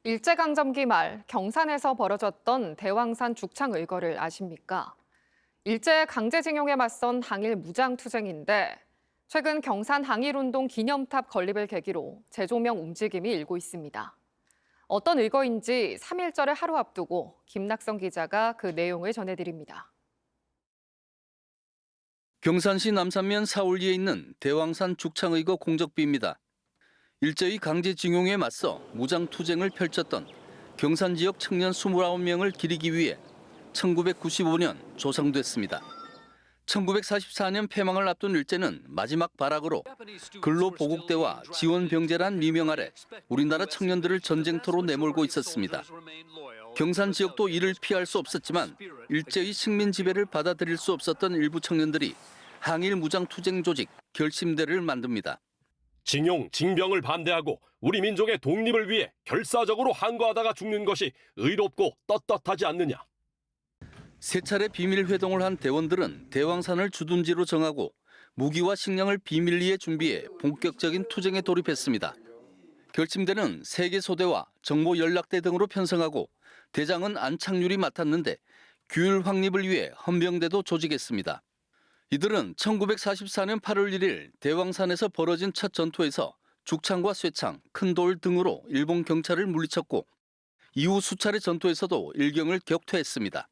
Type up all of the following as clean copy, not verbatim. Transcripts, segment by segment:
일제강점기 말 경산에서 벌어졌던 대왕산 죽창의거를 아십니까? 일제 강제징용에 맞선 항일 무장투쟁인데 최근 경산 항일운동 기념탑 건립을 계기로 재조명 움직임이 일고 있습니다. 어떤 의거인지 3.1절을 하루 앞두고 김낙성 기자가 그 내용을 전해드립니다. 경산시 남산면 사올리에 있는 대왕산 죽창의거 공적비입니다. 일제의 강제징용에 맞서 무장투쟁을 펼쳤던 경산 지역 청년 29명을 기리기 위해 1995년 조성됐습니다. 1944년 폐망을 앞둔 일제는 마지막 발악으로 근로보국대와 지원병제란 미명 아래 우리나라 청년들을 전쟁터로 내몰고 있었습니다. 경산 지역도 이를 피할 수 없었지만 일제의 식민 지배를 받아들일 수 없었던 일부 청년들이 항일 무장투쟁 조직 결심대를 만듭니다. 징용, 징병을 반대하고 우리 민족의 독립을 위해 결사적으로 항거하다가 죽는 것이 의롭고 떳떳하지 않느냐. 세 차례 비밀 회동을 한 대원들은 대왕산을 주둔지로 정하고 무기와 식량을 비밀리에 준비해 본격적인 투쟁에 돌입했습니다. 결심대는 세계소대와 정보연락대 등으로 편성하고 대장은 안창률이 맡았는데 규율 확립을 위해 헌병대도 조직했습니다. 이들은 1944년 8월 1일 대왕산에서 벌어진 첫 전투에서 죽창과 쇠창, 큰돌 등으로 일본 경찰을 물리쳤고 이후 수차례 전투에서도 일경을 격퇴했습니다.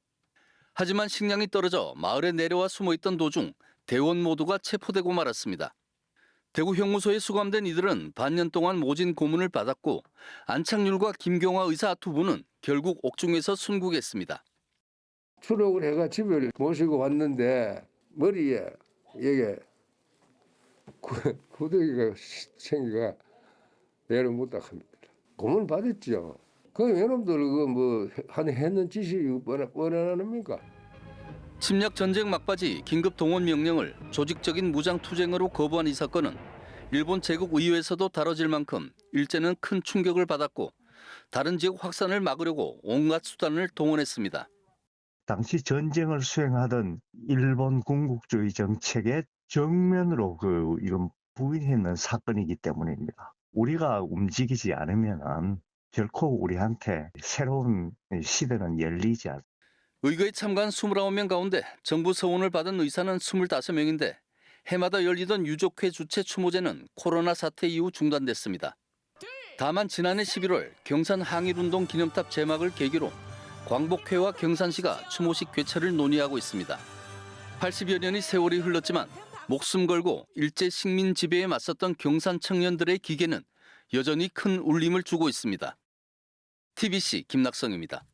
하지만 식량이 떨어져 마을에 내려와 숨어있던 도중 대원 모두가 체포되고 말았습니다. 대구 형무소에 수감된 이들은 반년 동안 모진 고문을 받았고 안창률과 김경화 의사 두 분은 결국 옥중에서 순국했습니다. 추록을 해가 집을 모시고 왔는데 머리에 이게 구더기가 생기가 내를 못다 합니다. 고문 받았죠. 그 여러분들 그뭐 했는 짓이 뻔합니까? 침략 전쟁 막바지 긴급 동원 명령을 조직적인 무장 투쟁으로 거부한 이 사건은 일본 제국 의회에서도 다뤄질 만큼 일제는 큰 충격을 받았고 다른 지역 확산을 막으려고 온갖 수단을 동원했습니다. 당시 전쟁을 수행하던 일본 군국주의 정책에 정면으로 이건 부인했는 사건이기 때문입니다. 우리가 움직이지 않으면 결코 우리한테 새로운 시대는 열리지 않습니다. 의거에 참가한 29명 가운데 정부 서원을 받은 의사는 25명인데 해마다 열리던 유족회 주최 추모제는 코로나 사태 이후 중단됐습니다. 다만 지난해 11월 경산 항일운동 기념탑 제막을 계기로 광복회와 경산시가 추모식 개최를 논의하고 있습니다. 80여 년의 세월이 흘렀지만 목숨 걸고 일제 식민 지배에 맞섰던 경산 청년들의 기계는 여전히 큰 울림을 주고 있습니다. TBC 김낙성입니다.